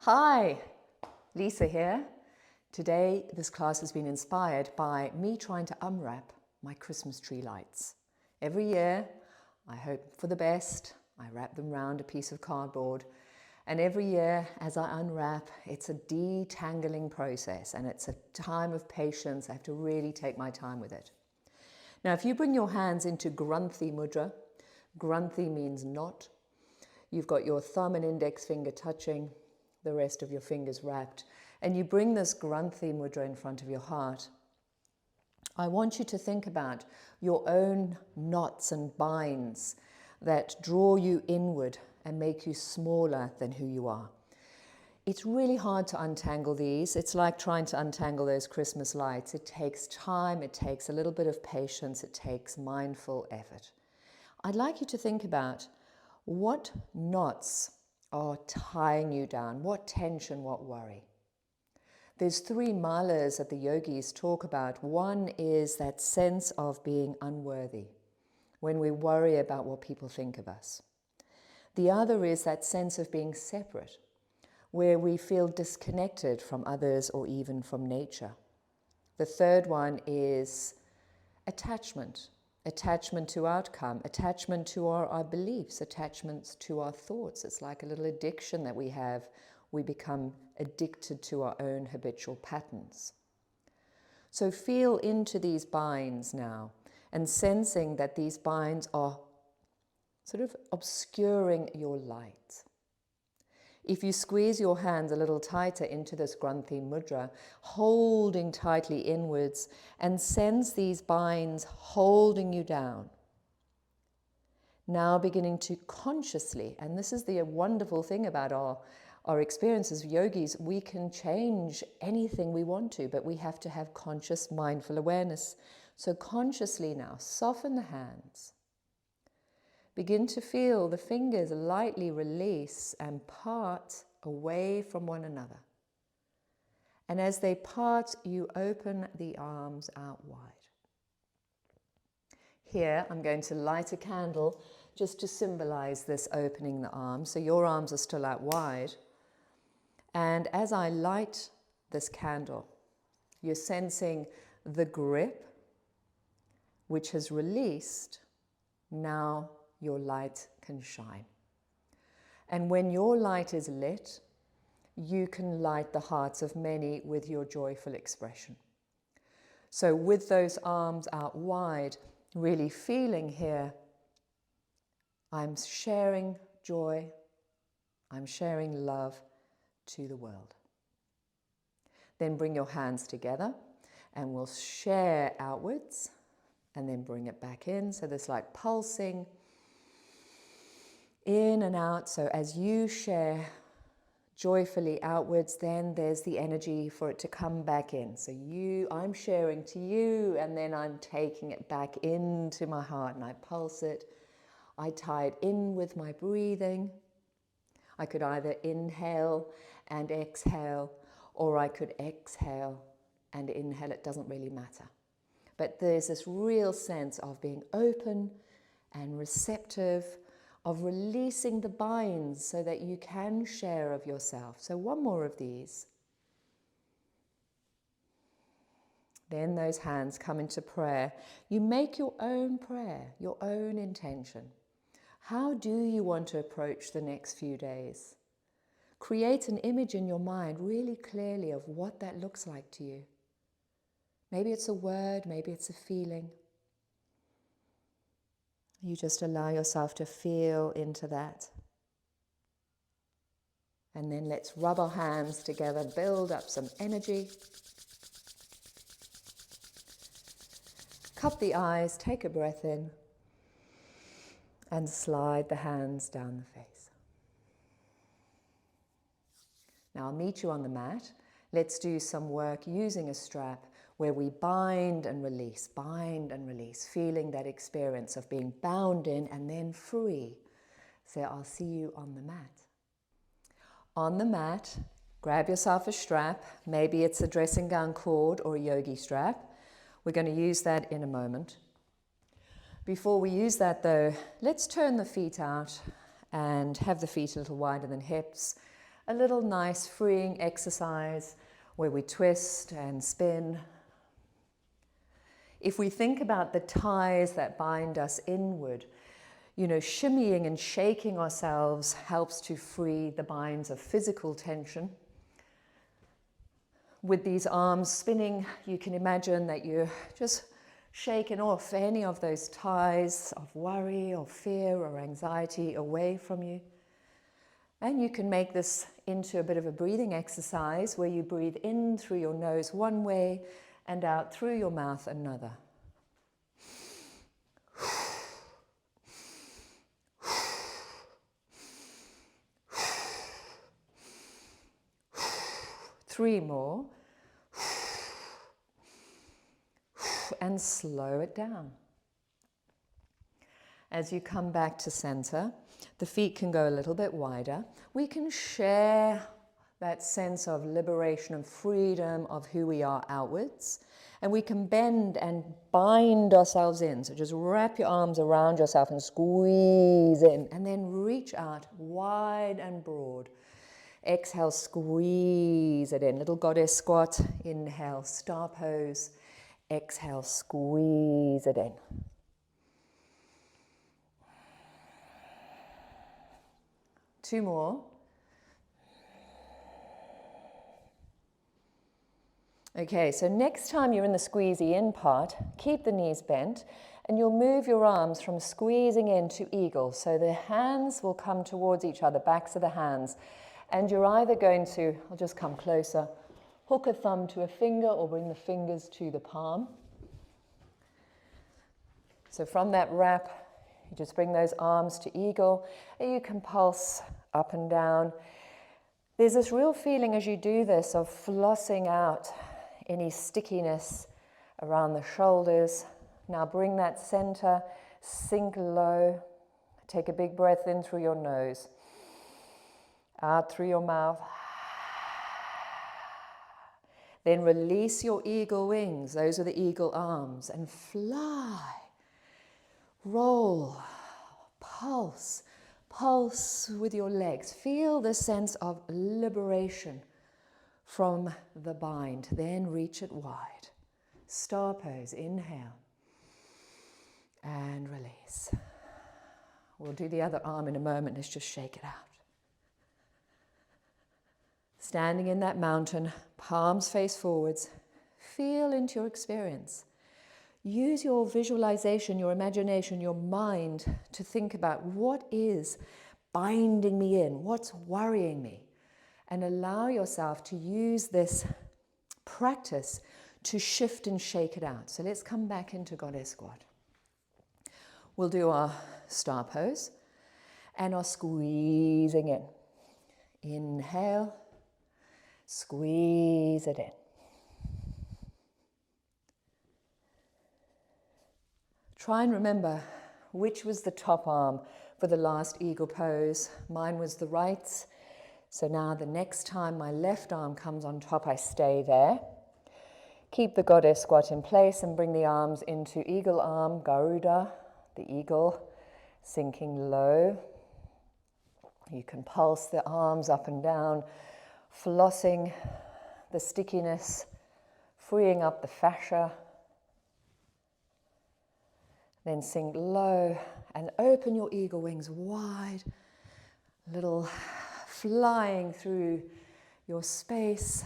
Hi, Lisa here. Today this class has been inspired by me trying to unwrap my Christmas tree lights. Every year, I hope for the best, I wrap them round a piece of cardboard, and every year as I unwrap, it's a detangling process and it's a time of patience. I have to really take my time with it. Now if you bring your hands into Granthi mudra, Granthi means knot. You've got your thumb and index finger touching, the rest of your fingers wrapped, and you bring this Granthi mudra in front of your heart. I want you to think about your own knots and binds that draw you inward and make you smaller than who you are. It's really hard to untangle these. It's like trying to untangle those Christmas lights. It takes time, it takes a little bit of patience, it takes mindful effort. I'd like you to think about what knots are tying you down, what tension, what worry. There's three malas that the yogis talk about. One is that sense of being unworthy, when we worry about what people think of us. The other is that sense of being separate, where we feel disconnected from others or even from nature. The third one is attachment. Attachment to outcome, attachment to our beliefs, attachments to our thoughts. It's like a little addiction that we have. We become addicted to our own habitual patterns. So feel into these binds now and sensing that these binds are sort of obscuring your light. If you squeeze your hands a little tighter into this Granthi mudra, holding tightly inwards, and sense these binds holding you down. Now beginning to consciously, and this is the wonderful thing about our experience as yogis, we can change anything we want to, but we have to have conscious, mindful awareness. So consciously now, soften the hands. Begin to feel the fingers lightly release and part away from one another. And as they part, you open the arms out wide. Here, I'm going to light a candle just to symbolize this opening the arms. So your arms are still out wide. And as I light this candle, you're sensing the grip, which has released. Now your light can shine. And when your light is lit, you can light the hearts of many with your joyful expression. So with those arms out wide, really feeling here, I'm sharing joy, I'm sharing love to the world. Then bring your hands together and we'll share outwards and then bring it back in. So there's like pulsing in and out. So as you share joyfully outwards, then there's the energy for it to come back in. So I'm sharing to you, and then I'm taking it back into my heart and I pulse it. I tie it in with my breathing. I could either inhale and exhale, or I could exhale and inhale. It doesn't really matter. But there's this real sense of being open and receptive, of releasing the binds so that you can share of yourself. So one more of these. Then those hands come into prayer. You make your own prayer, your own intention. How do you want to approach the next few days? Create an image in your mind really clearly of what that looks like to you. Maybe it's a word, maybe it's a feeling. You just allow yourself to feel into that. And then let's rub our hands together, build up some energy. Cup the eyes, take a breath in, and slide the hands down the face. Now I'll meet you on the mat. Let's do some work using a strap where we bind and release, feeling that experience of being bound in and then free. So I'll see you on the mat. On the mat, grab yourself a strap. Maybe it's a dressing gown cord or a yogi strap. We're going to use that in a moment. Before we use that though, let's turn the feet out and have the feet a little wider than hips. A little nice freeing exercise where we twist and spin. If we think about the ties that bind us inward, shimmying and shaking ourselves helps to free the binds of physical tension. With these arms spinning, you can imagine that you're just shaking off any of those ties of worry or fear or anxiety away from you. And you can make this into a bit of a breathing exercise where you breathe in through your nose one way and out through your mouth another. Three more. And slow it down. As you come back to center, the feet can go a little bit wider. We can share that sense of liberation and freedom of who we are outwards. And we can bend and bind ourselves in. So just wrap your arms around yourself and squeeze in. And then reach out wide and broad. Exhale, squeeze it in. Little goddess squat. Inhale, star pose. Exhale, squeeze it in. Two more. Okay, so next time you're in the squeezy in part, keep the knees bent and you'll move your arms from squeezing in to eagle. So the hands will come towards each other, backs of the hands. And you're either going to, I'll just come closer, hook a thumb to a finger or bring the fingers to the palm. So from that wrap, you just bring those arms to eagle, and you can pulse up and down. There's this real feeling as you do this of flossing out any stickiness around the shoulders. Now bring that center, sink low, take a big breath in through your nose, out through your mouth. Then release your eagle wings, those are the eagle arms, and fly. Roll, pulse, pulse with your legs. Feel the sense of liberation from the bind. Then reach it wide. Star pose, inhale and release. We'll do the other arm in a moment. Let's just shake it out. Standing in that mountain, palms face forwards. Feel into your experience. Use your visualization, your imagination, your mind to think about what is binding me in, what's worrying me, and allow yourself to use this practice to shift and shake it out. So let's come back into goddess squat. We'll do our star pose and our squeezing in. Inhale, squeeze it in. Try and remember which was the top arm for the last eagle pose. Mine was the right. So now the next time my left arm comes on top, I stay there. Keep the goddess squat in place and bring the arms into eagle arm, Garuda, the eagle, sinking low. You can pulse the arms up and down, flossing the stickiness, freeing up the fascia. Then sink low and open your eagle wings wide, little flying through your space.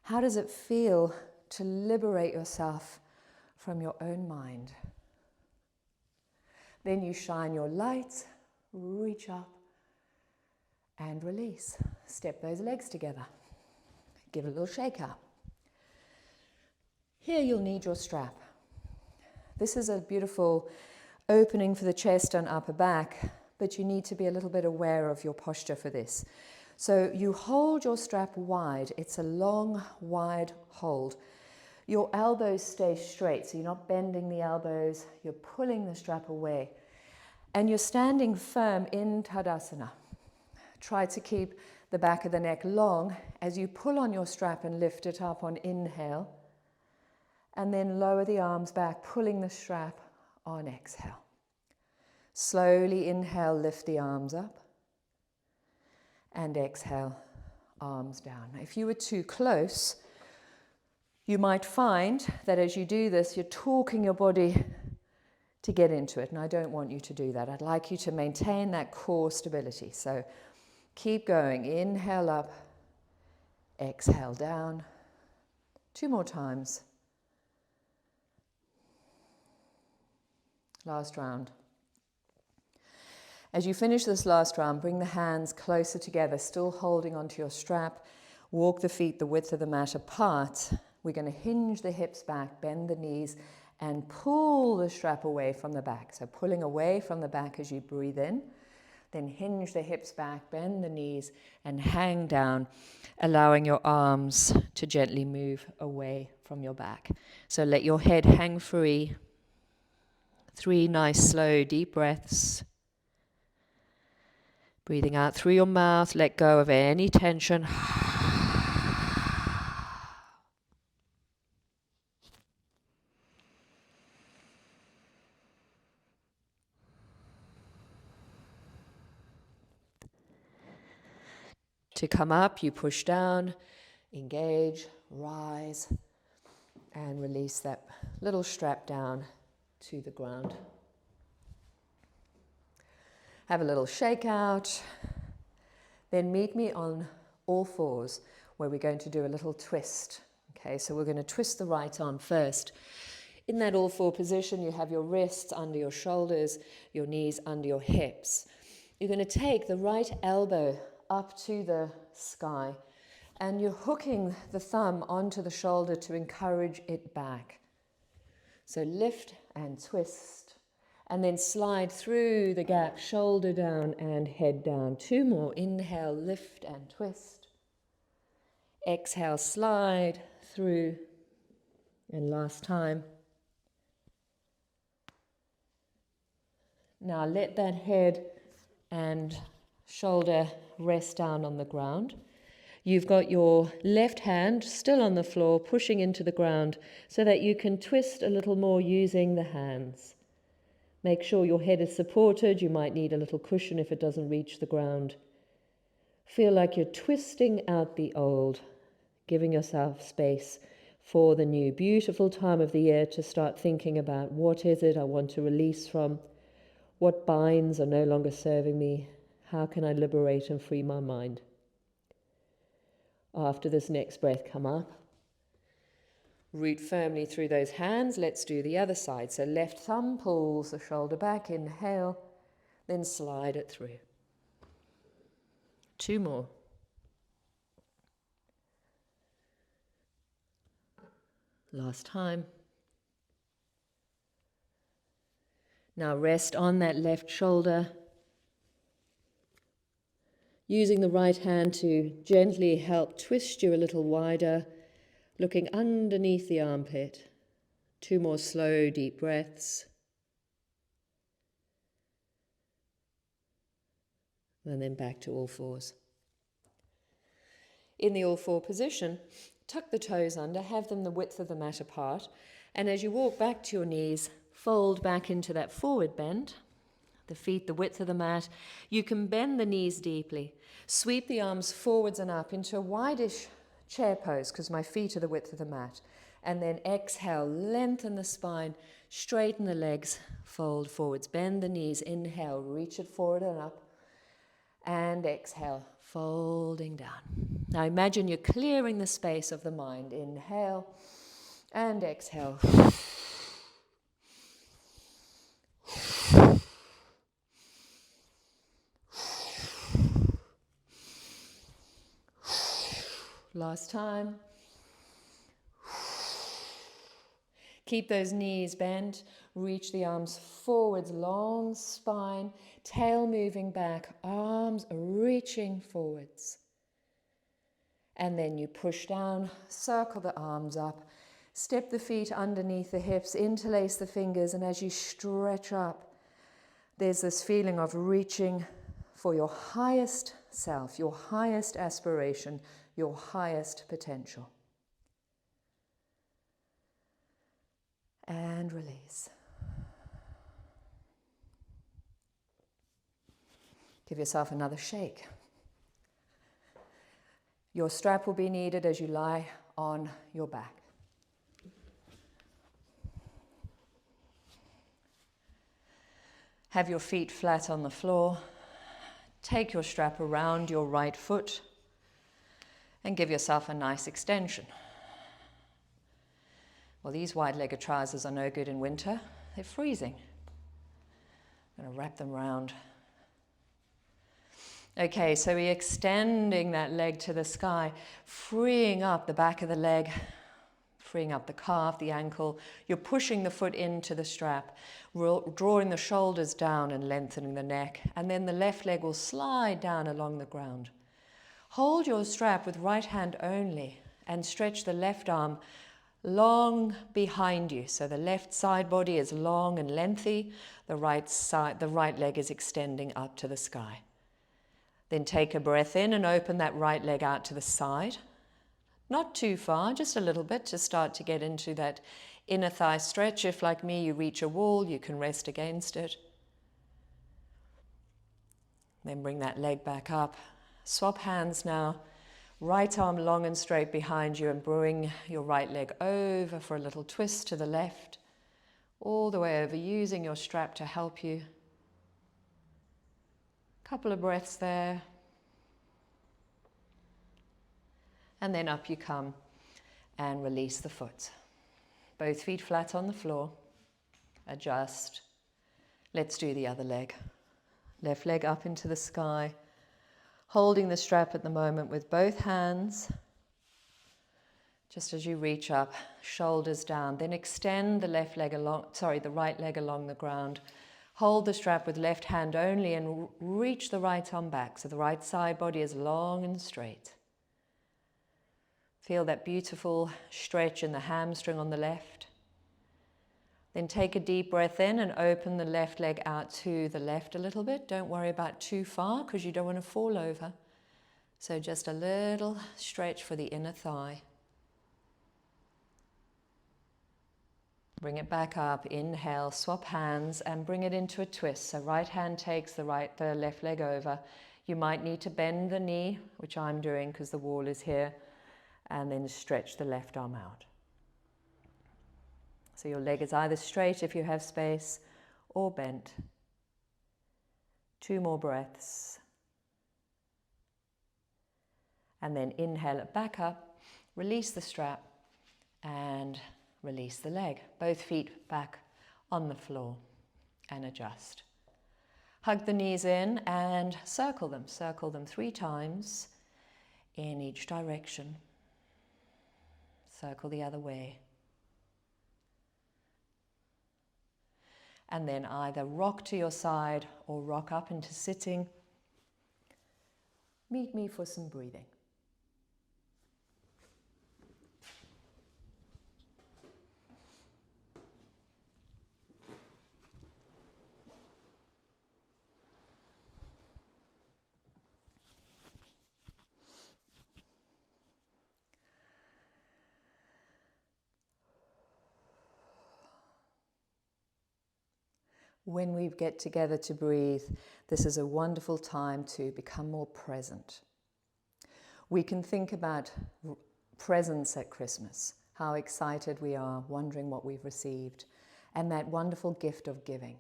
How does it feel to liberate yourself from your own mind? Then you shine your light, reach up and release. Step those legs together. Give it a little shake out. Here you'll need your strap. This is a beautiful opening for the chest and upper back, but you need to be a little bit aware of your posture for this. So you hold your strap wide. It's a long, wide hold. Your elbows stay straight, so you're not bending the elbows. You're pulling the strap away. And you're standing firm in Tadasana. Try to keep the back of the neck long as you pull on your strap and lift it up on inhale. And then lower the arms back, pulling the strap on exhale. Slowly inhale, lift the arms up. And exhale, arms down. Now, if you were too close, you might find that as you do this, you're torquing your body to get into it, and I don't want you to do that. I'd like you to maintain that core stability. So keep going. Inhale up, exhale down. 2 more times. Last round. As you finish this last round, bring the hands closer together, still holding onto your strap. Walk the feet the width of the mat apart. We're going to hinge the hips back, bend the knees, and pull the strap away from the back. So pulling away from the back as you breathe in. Then hinge the hips back, bend the knees, and hang down, allowing your arms to gently move away from your back. So let your head hang free. 3 nice, slow, deep breaths. Breathing out through your mouth, let go of any tension. To come up, you push down, engage, rise, and release that little strap down to the ground. Have a little shake out. Then meet me on all fours, where we're going to do a little twist. Okay, so we're going to twist the right arm first. In that all four position, you have your wrists under your shoulders, your knees under your hips. You're going to take the right elbow up to the sky, and you're hooking the thumb onto the shoulder to encourage it back. So lift and twist, and then slide through the gap, shoulder down and head down. 2 more. Inhale, lift and twist. Exhale, slide through. And last time. Now let that head and shoulder rest down on the ground. You've got your left hand still on the floor, pushing into the ground so that you can twist a little more using the hands. Make sure your head is supported. You might need a little cushion if it doesn't reach the ground. Feel like you're twisting out the old, giving yourself space for the new. Beautiful time of the year to start thinking about what is it I want to release from, what binds are no longer serving me, how can I liberate and free my mind. After this next breath, come up. Root firmly through those hands. Let's do the other side. So left thumb pulls the shoulder back. Inhale, then slide it through. 2 more. Last time. Now rest on that left shoulder. Using the right hand to gently help twist you a little wider, looking underneath the armpit. 2 more slow, deep breaths. And then back to all fours. In the all four position, tuck the toes under, have them the width of the mat apart, and as you walk back to your knees, fold back into that forward bend, the feet the width of the mat. You can bend the knees deeply. Sweep the arms forwards and up into a wide-ish chair pose, because my feet are the width of the mat. And then exhale, lengthen the spine, straighten the legs, fold forwards, bend the knees, inhale, reach it forward and up, and exhale, folding down. Now imagine you're clearing the space of the mind. Inhale and exhale. Last time. Keep those knees bent. Reach the arms forwards, long spine, tail moving back, arms reaching forwards. And then you push down, circle the arms up, step the feet underneath the hips, interlace the fingers, and as you stretch up, there's this feeling of reaching for your highest self, your highest aspiration, your highest potential. And release. Give yourself another shake. Your strap will be needed as you lie on your back. Have your feet flat on the floor. Take your strap around your right foot and give yourself a nice extension. Well, these wide-legged trousers are no good in winter. They're freezing. I'm going to wrap them around. Okay, so we're extending that leg to the sky, freeing up the back of the leg, freeing up the calf, the ankle. You're pushing the foot into the strap, drawing the shoulders down and lengthening the neck, and then the left leg will slide down along the ground. Hold your strap with right hand only and stretch the left arm long behind you. So the left side body is long and lengthy, the right leg is extending up to the sky. Then take a breath in and open that right leg out to the side. Not too far, just a little bit to start to get into that inner thigh stretch. If, like me, you reach a wall, you can rest against it. Then bring that leg back up. Swap hands now. Right arm long and straight behind you and bring your right leg over for a little twist to the left. All the way over, using your strap to help you. Couple of breaths there. And then up you come and release the foot. Both feet flat on the floor. Adjust. Let's do the other leg. Left leg up into the sky. Holding the strap at the moment with both hands. Just as you reach up, shoulders down. Then extend the the right leg along the ground. Hold the strap with left hand only and reach the right arm back so the right side body is long and straight. Feel that beautiful stretch in the hamstring on the left. Then take a deep breath in and open the left leg out to the left a little bit. Don't worry about too far because you don't want to fall over. So just a little stretch for the inner thigh. Bring it back up, inhale, swap hands and bring it into a twist. So right hand takes the left leg over. You might need to bend the knee, which I'm doing because the wall is here, and then stretch the left arm out. So your leg is either straight if you have space or bent. 2 more breaths. And then inhale it back up, release the strap and release the leg. Both feet back on the floor and adjust. Hug the knees in and circle them. Circle them 3 times in each direction. Circle the other way. And then either rock to your side or rock up into sitting. Meet me for some breathing. When we get together to breathe, this is a wonderful time to become more present. We can think about presents at Christmas, how excited we are, wondering what we've received, and that wonderful gift of giving.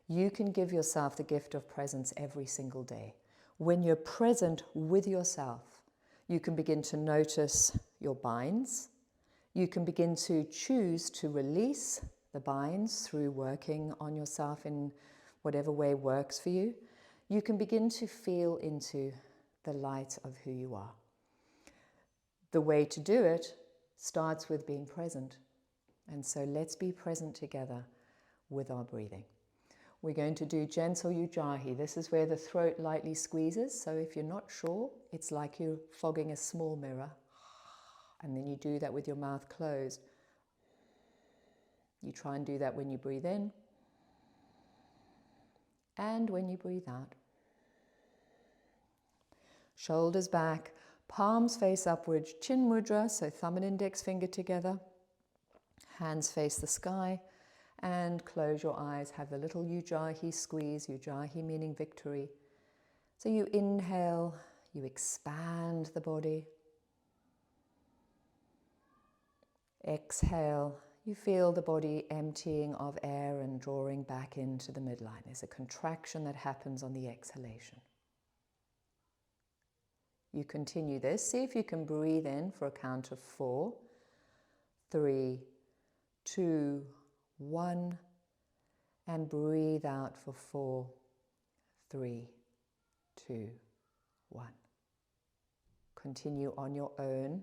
You can give yourself the gift of presence every single day. When you're present with yourself, you can begin to notice your binds. You can begin to choose to release the binds through working on yourself in whatever way works for you. You can begin to feel into the light of who you are. The way to do it starts with being present. And so let's be present together with our breathing. We're going to do gentle Ujjayi. This is where the throat lightly squeezes. So if you're not sure, it's like you're fogging a small mirror. And then you do that with your mouth closed. You try and do that when you breathe in and when you breathe out. Shoulders back, palms face upwards, chin mudra, so thumb and index finger together. Hands face the sky and close your eyes. Have the little Ujjayi squeeze, Ujjayi meaning victory. So you inhale, you expand the body. Exhale, you feel the body emptying of air and drawing back into the midline. There's a contraction that happens on the exhalation. You continue this. See if you can breathe in for a count of 4, 3, 2, 1, and breathe out for 4, 3, 2, 1. Continue on your own.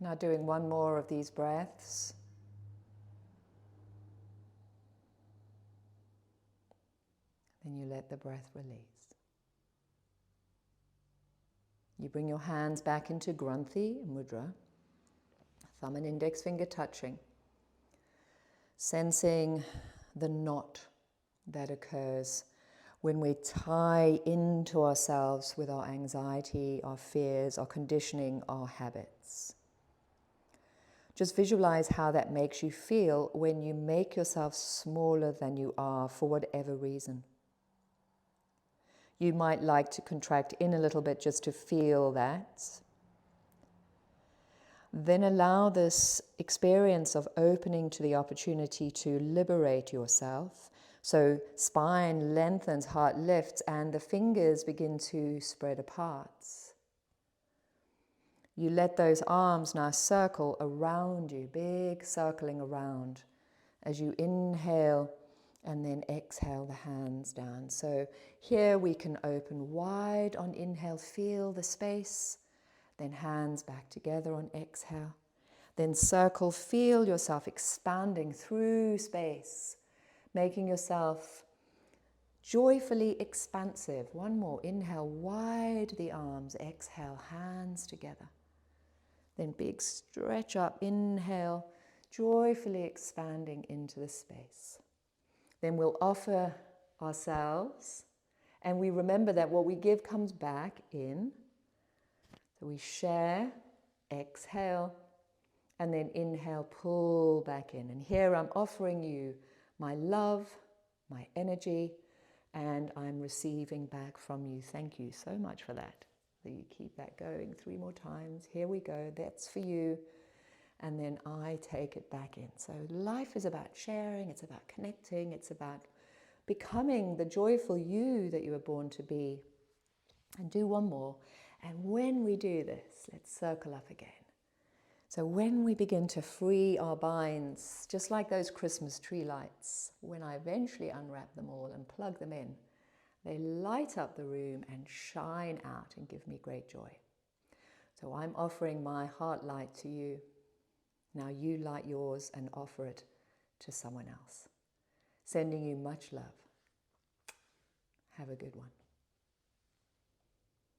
Now doing one more of these breaths. Then you let the breath release. You bring your hands back into Granthi mudra, thumb and index finger touching, sensing the knot that occurs when we tie into ourselves with our anxiety, our fears, our conditioning, our habits. Just visualize how that makes you feel when you make yourself smaller than you are for whatever reason. You might like to contract in a little bit just to feel that. Then allow this experience of opening to the opportunity to liberate yourself. So spine lengthens, heart lifts, and the fingers begin to spread apart. You let those arms now circle around you, big circling around as you inhale and then exhale the hands down. So here we can open wide on inhale, feel the space, then hands back together on exhale. Then circle, feel yourself expanding through space, making yourself joyfully expansive. One more, inhale, wide the arms, exhale, hands together. Then big stretch up, inhale, joyfully expanding into the space. Then we'll offer ourselves, and we remember that what we give comes back in. So we share, exhale, and then inhale, pull back in. And here I'm offering you my love, my energy, and I'm receiving back from you. Thank you so much for that. So you keep that going 3 more times. Here we go. That's for you. And then I take it back in. So life is about sharing. It's about connecting. It's about becoming the joyful you that you were born to be. And do one more. And when we do this, let's circle up again. So when we begin to free our binds, just like those Christmas tree lights, when I eventually unwrap them all and plug them in, they light up the room and shine out and give me great joy. So I'm offering my heart light to you. Now you light yours and offer it to someone else. Sending you much love. Have a good one.